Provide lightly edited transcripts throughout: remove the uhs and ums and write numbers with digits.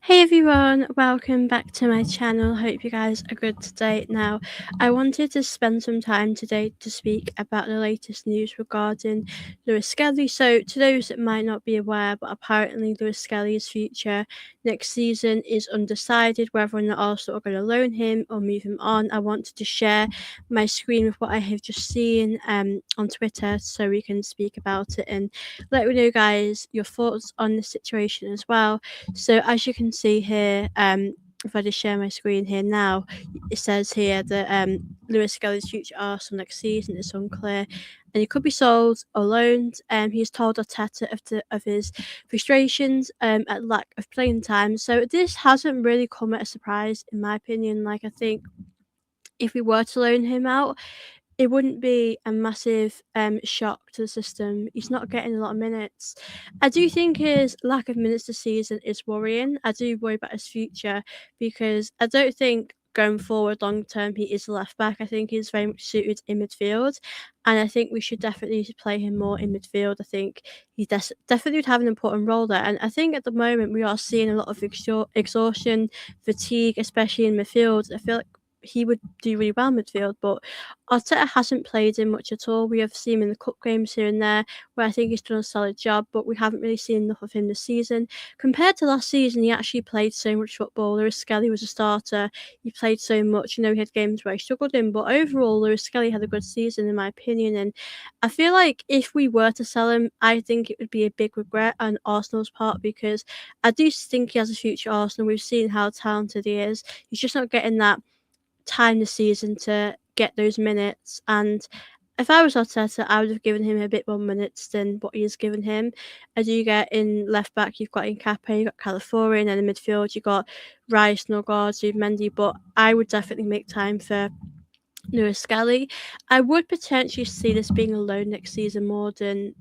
Hey everyone, welcome back to my channel. Hope you guys are good today. Now, I wanted to spend some time today to speak about the latest news regarding Skelly. So, to those that might not be aware, but apparently Skelly's future next season is undecided whether or not Arsenal are going to loan him or move him on. I wanted to share my screen with what I have just seen on Twitter so we can speak about it and let me know, guys, your thoughts on the situation as well. So as you can see here, if I just share my screen here now, it says here that Lewis Skelly's future Arsenal next season is unclear, and he could be sold or loaned. He's told Arteta of his frustrations at lack of playing time. So this hasn't really come at a surprise, in my opinion. Like, I think if we were to loan him out, it wouldn't be a massive shock to the system. He's not getting a lot of minutes. I do think his lack of minutes this season is worrying. I do worry about his future because I don't think going forward long term he is a left back. I think he's very much suited in midfield, and I think we should definitely play him more in midfield. I think he definitely would have an important role there. And I think at the moment we are seeing a lot of exhaustion, fatigue, especially in midfield. I feel like he would do really well in midfield, but Arteta hasn't played him much at all. We have seen him in the cup games here and there, where I think he's done a solid job, but we haven't really seen enough of him this season. Compared to last season, he actually played so much football. Lewis Skelly was a starter. He played so much. He had games where he struggled in, but overall, Lewis Skelly had a good season, in my opinion. And I feel like if we were to sell him, I think it would be a big regret on Arsenal's part because I do think he has a future at Arsenal. We've seen how talented he is. He's just not getting that time this season to get those minutes. And if I was Arteta, I would have given him a bit more minutes than what he's given him. As you get in left back, you've got Nkapé, you've got Calafiori, and then in midfield, you've got Rice, Norgard, Mendy. But I would definitely make time for Skelly. I would potentially see this being a loan next season more than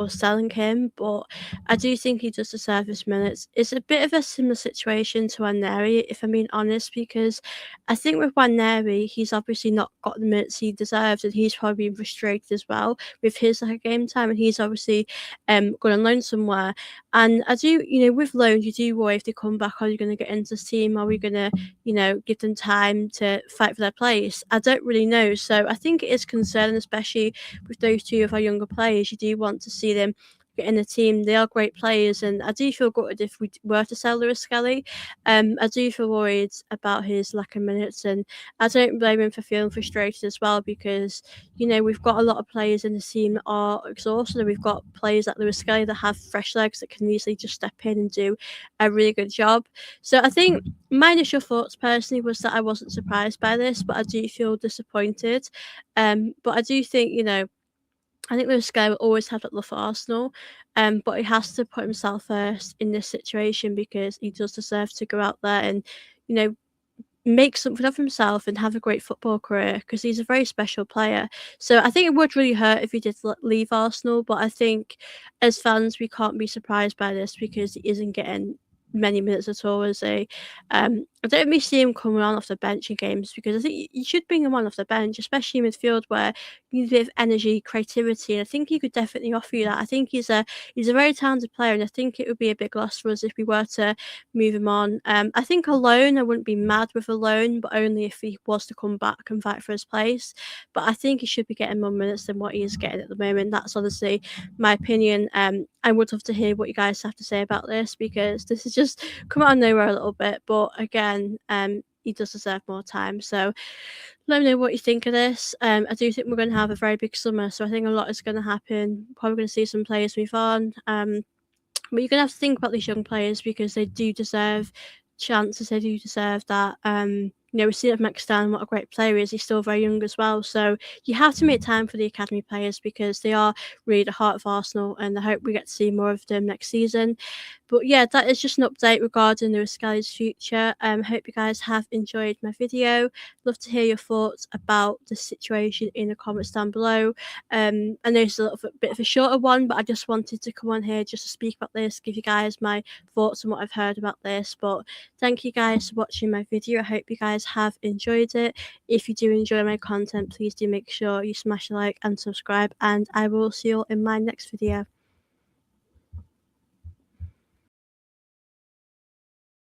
or selling him, but I do think he does deserve his minutes. It's a bit of a similar situation to Waneri, if I'm being honest, because I think with Waneri, he's obviously not got the minutes he deserves, and he's probably been frustrated as well with his game time, and he's obviously going on loan somewhere. And I do, with loans, you do worry if they come back, are you going to get into this team? Are we going to give them time to fight for their place? I don't really know. So I think it is concerning, especially with those two of our younger players. You do want to see them get in the team. They are great players, and I do feel gutted if we were to sell Lewis Skelly. I do feel worried about his lack of minutes, and I don't blame him for feeling frustrated as well because we've got a lot of players in the team that are exhausted, and we've got players like Lewis Skelly that have fresh legs that can easily just step in and do a really good job. So I think my initial thoughts personally was that I wasn't surprised by this, but I do feel disappointed. But I do think, I think Lewis Skelly will always have that love for Arsenal, but he has to put himself first in this situation because he does deserve to go out there and, you know, make something of himself and have a great football career because he's a very special player. So I think it would really hurt if he did leave Arsenal, but I think as fans we can't be surprised by this because he isn't getting many minutes at all as a I don't really see him coming on off the bench in games because I think you should bring him on off the bench, especially in midfield where you need a bit of energy, creativity, and I think he could definitely offer you that. I think he's a very talented player, and I think it would be a big loss for us if we were to move him on. I think a loan, I wouldn't be mad with a loan, but only if he was to come back and fight for his place. But I think he should be getting more minutes than what he is getting at the moment. That's honestly my opinion. I would love to hear what you guys have to say about this because this is just come out of nowhere a little bit. But again, he does deserve more time. So let me know what you think of this. I do think we're going to have a very big summer, so I think a lot is going to happen. Probably going to see some players move on. But you're going to have to think about these young players because they do deserve chances. They do deserve that. We've seen it with McStan, what a great player he is. He's still very young as well. So you have to make time for the academy players because they are really the heart of Arsenal, and I hope we get to see more of them next season. But yeah, that is just an update regarding Lewis Skelly's future. Hope you guys have enjoyed my video. Love to hear your thoughts about the situation in the comments down below. I know it's a little bit of a shorter one, but I just wanted to come on here just to speak about this, give you guys my thoughts on what I've heard about this. But thank you guys for watching my video. I hope you guys have enjoyed it. If you do enjoy my content, please do make sure you smash a like and subscribe, and I will see you all in my next video.